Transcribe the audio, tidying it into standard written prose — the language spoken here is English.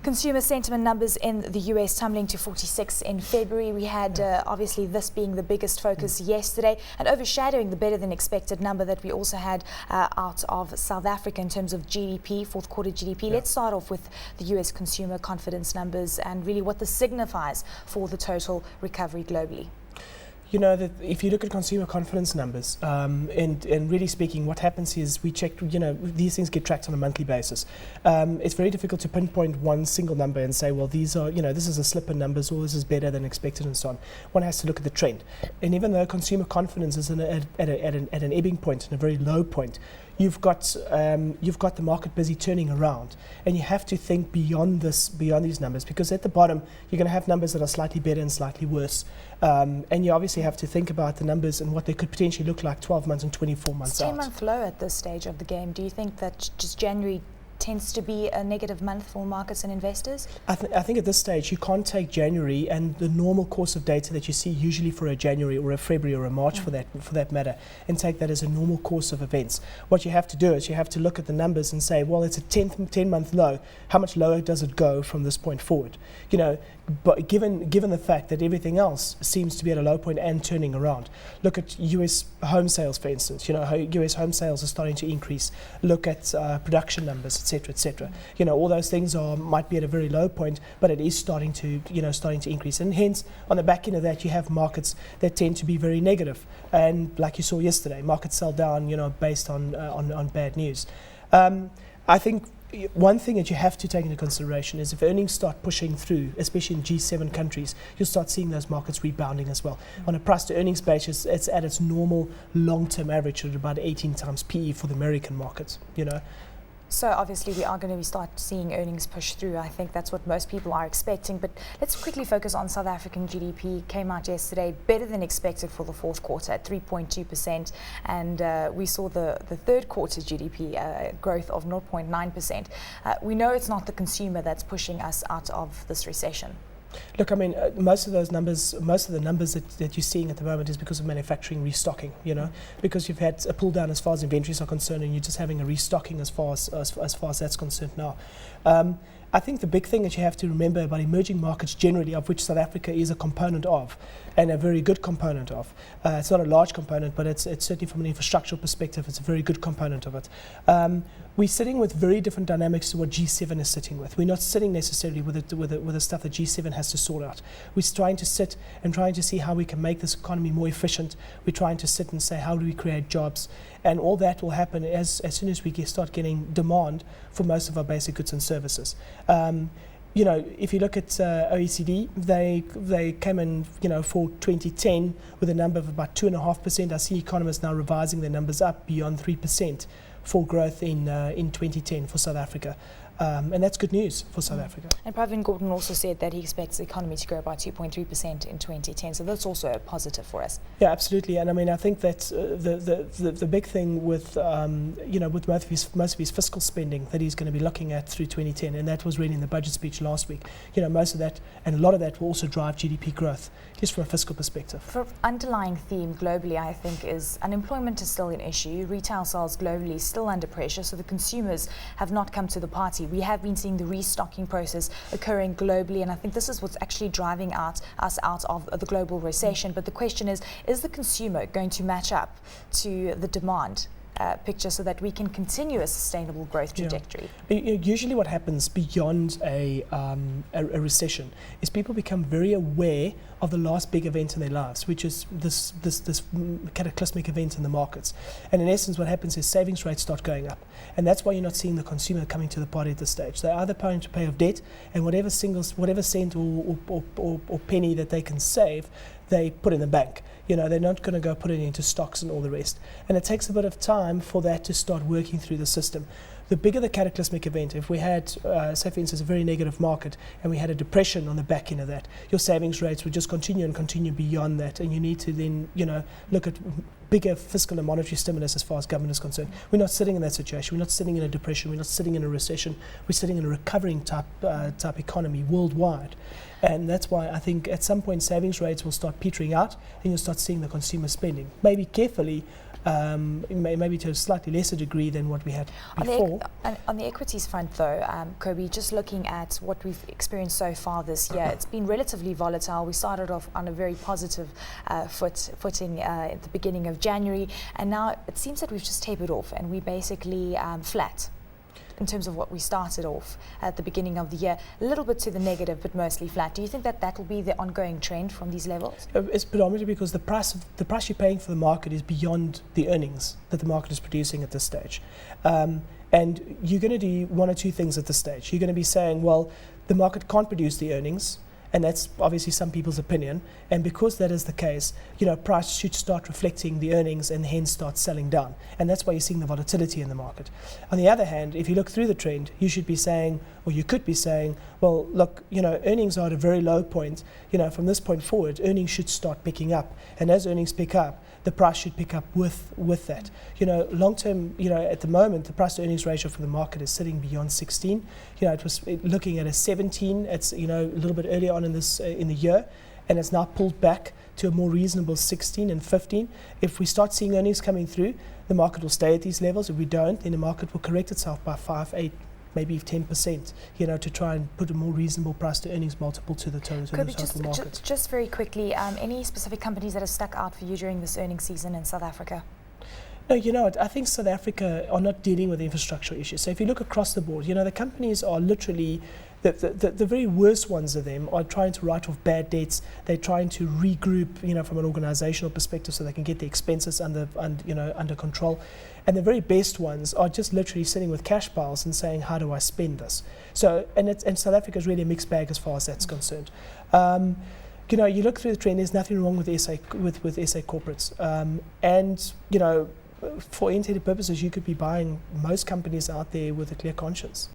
Consumer sentiment numbers in the US tumbling to 46 in February. We had obviously this being the biggest focus yesterday and overshadowing the better than expected number that we also had out of South Africa in terms of GDP, fourth quarter GDP. Yeah. Let's start off with the US consumer confidence numbers and really what this signifies for the total recovery globally. You know, that if you look at consumer confidence numbers, and really speaking, what happens is we check, you know, these things get tracked on a monthly basis. It's very difficult to pinpoint one single number and say, well, these are, you know, this is a slip in numbers or this is better than expected and so on. One has to look at the trend. And even though consumer confidence is at an ebbing point, and a very low point, you've got the market busy turning around, and you have to think beyond these numbers, because at the bottom you're going to have numbers that are slightly better and slightly worse, and you obviously have to think about the numbers and what they could potentially look like 12 months and 24 months it's out. 10-month low at this stage of the game. Do you think that just January tends to be a negative month for markets and investors? I think at this stage you can't take January and the normal course of data that you see usually for a January or a February or a March for that matter, and take that as a normal course of events. What you have to do is you have to look at the numbers and say, well, it's a 10-month low. How much lower does it go from this point forward? You know, but given the fact that everything else seems to be at a low point and turning around. Look at US home sales, for instance. You know, how US home sales are starting to increase. Look at production numbers, etc., etc. You know, all those things might be at a very low point, but it is starting to increase. And hence, on the back end of that, you have markets that tend to be very negative. And like you saw yesterday, markets sell down, you know, based on bad news. I think one thing that you have to take into consideration is if earnings start pushing through, especially in G7 countries, you'll start seeing those markets rebounding as well. On a price to earnings basis, it's at its normal long-term average at about 18 times PE for the American markets, you know. So obviously we are going to start seeing earnings push through. I think that's what most people are expecting. But let's quickly focus on South African GDP. Came out yesterday better than expected for the fourth quarter at 3.2%. And we saw the third quarter GDP growth of 0.9%. We know it's not the consumer that's pushing us out of this recession. Look, I mean, most of the numbers that you're seeing at the moment is because of manufacturing restocking, you know, because you've had a pull down as far as inventories are concerned, and you're just having a restocking as far as that's concerned now. I think the big thing that you have to remember about emerging markets generally, of which South Africa is a component of, and a very good component of. It's not a large component, but it's certainly from an infrastructural perspective, it's a very good component of it. We're sitting with very different dynamics to what G7 is sitting with. We're not sitting necessarily with the stuff that G7 has to sort out. We're trying to sit and trying to see how we can make this economy more efficient. We're trying to sit and say, how do we create jobs? And all that will happen as soon as we start getting demand for most of our basic goods and services. You know, if you look at OECD, they came in, you know, for 2010 with a number of about 2.5%. I see economists now revising their numbers up beyond 3% for growth in 2010 for South Africa. And that's good news for South Africa. And Pravin Gordhan also said that he expects the economy to grow by 2.3% in 2010. So that's also a positive for us. Yeah, absolutely. And I mean, I think that the big thing with you know, with most of his fiscal spending that he's going to be looking at through 2010, and that was really in the budget speech last week. You know, most of that and a lot of that will also drive GDP growth, just from a fiscal perspective. For underlying theme globally, I think, is unemployment is still an issue. Retail sales globally is still under pressure, so the consumers have not come to the party. We have been seeing the restocking process occurring globally, and I think this is what's actually driving us out of the global recession. But the question is the consumer going to match up to the demand picture so that we can continue a sustainable growth trajectory? Yeah. Usually what happens beyond a recession is people become very aware of the last big event in their lives, which is this cataclysmic event in the markets. And in essence, what happens is savings rates start going up. And that's why you're not seeing the consumer coming to the party at this stage. They're either paying to pay off debt, and whatever cent or penny that they can save, they put in the bank. You know, they're not going to go put it into stocks and all the rest. And it takes a bit of time for that to start working through the system. The bigger the cataclysmic event, if we had, say for instance, a very negative market and we had a depression on the back end of that, your savings rates would just continue and continue beyond that, and you need to then, you know, look at bigger fiscal and monetary stimulus as far as government is concerned. We're not sitting in that situation. We're not sitting in a depression. We're not sitting in a recession. We're sitting in a recovering type economy worldwide. And that's why I think at some point savings rates will start petering out, and you'll start seeing the consumer spending. Maybe carefully, maybe to a slightly lesser degree than what we had before. On the equities front, though, Cobie, just looking at what we've experienced so far this year, it's been relatively volatile. We started off on a very positive footing at the beginning of January, and now it seems that we've just tapered off and we're basically flat in terms of what we started off at the beginning of the year. A little bit to the negative, but mostly flat. Do you think that will be the ongoing trend from these levels? It's predominantly because the price you're paying for the market is beyond the earnings that the market is producing at this stage. And you're going to do one or two things at this stage. You're going to be saying, well, the market can't produce the earnings, and that's obviously some people's opinion. And because that is the case, price should start reflecting the earnings and hence start selling down. And that's why you're seeing the volatility in the market. On the other hand, if you look through the trend, you should be saying, or you could be saying, well, look, earnings are at a very low point. From this point forward, earnings should start picking up. And as earnings pick up, the price should pick up with that. Long term, at the moment, the price to earnings ratio for the market is sitting beyond 16. It was looking at a 17. It's a little bit earlier on in the year, and it's now pulled back to a more reasonable 16 and 15. If we start seeing earnings coming through, the market will stay at these levels. If we don't, then the market will correct itself by 5, 8, maybe 10%, to try and put a more reasonable price to earnings multiple to the total market. Just very quickly, any specific companies that have stuck out for you during this earnings season in South Africa? No, I think South Africa are not dealing with infrastructure issues. So if you look across the board, the companies are literally, the very worst ones of them are trying to write off bad debts. They're trying to regroup, from an organizational perspective so they can get the expenses under control. And the very best ones are just literally sitting with cash piles and saying, how do I spend this? So, and South Africa is really a mixed bag as far as that's concerned. You look through the trend, there's nothing wrong with SA corporates. For intended purposes, you could be buying most companies out there with a clear conscience.